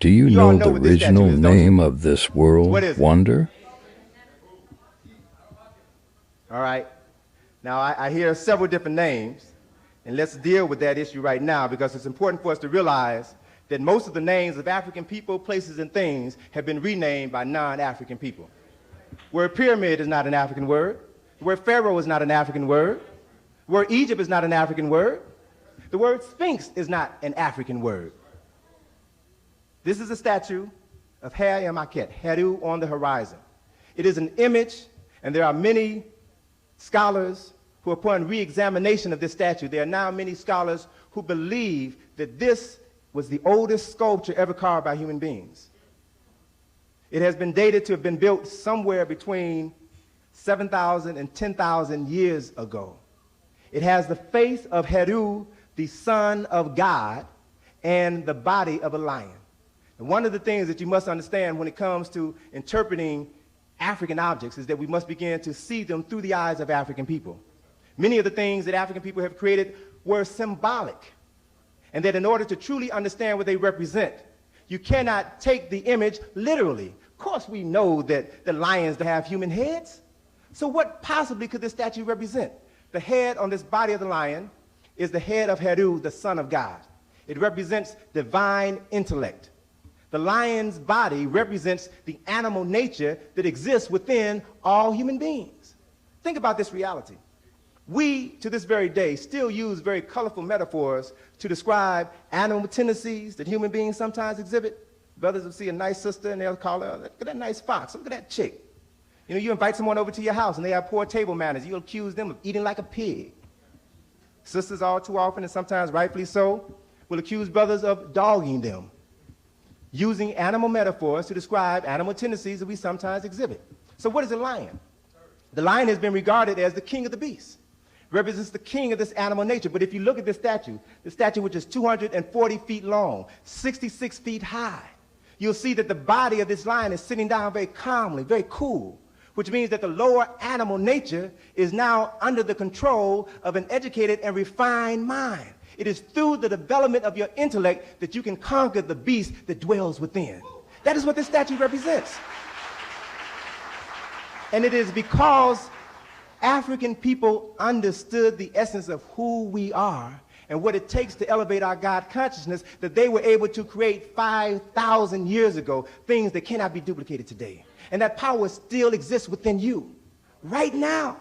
Do you You all know know the what this statue original is, don't you? name of this world What is it? wonder? All right. Now, I hear several different names, and let's deal with that issue right now because it's important for us to realize that most of the names of African people, places, and things have been renamed by non-African people. The word pyramid is not an African word. The word Pharaoh is not an African word. The word Egypt is not an African word. The word Sphinx is not an African word. This is a statue of Her Maket, Heru on the horizon. It is an image, and there are many scholars who, upon re-examination of this statue, there are now many scholars who believe that this was the oldest sculpture ever carved by human beings. It has been dated to have been built somewhere between 7,000 and 10,000 years ago. It has the face of Heru, the son of God, and the body of a lion. And one of the things that you must understand when it comes to interpreting African objects is that we must begin to see them through the eyes of African people. Many of the things that African people have created were symbolic, and that in order to truly understand what they represent, you cannot take the image literally. Of course, we know that the lions have human heads. So what possibly could this statue represent? The head on this body of the lion is the head of Heru, the son of God. It represents divine intellect. The lion's body represents the animal nature that exists within all human beings. Think about this reality. We, to this very day, still use very colorful metaphors to describe animal tendencies that human beings sometimes exhibit. Brothers will see a nice sister and they'll call her, look at that nice fox, look at that chick. You know, you invite someone over to your house and they have poor table manners. You'll accuse them of eating like a pig. Sisters all too often, and sometimes rightfully so, will accuse brothers of dogging them, using animal metaphors to describe animal tendencies that we sometimes exhibit. So what is a lion? The lion has been regarded as the king of the beasts, represents the king of this animal nature. But if you look at this statue, the statue which is 240 feet long, 66 feet high, you'll see that the body of this lion is sitting down very calmly, very cool, which means that the lower animal nature is now under the control of an educated and refined mind. It is through the development of your intellect that you can conquer the beast that dwells within. That is what this statue represents. And it is because African people understood the essence of who we are and what it takes to elevate our God consciousness that they were able to create 5,000 years ago things that cannot be duplicated today. And that power still exists within you right now.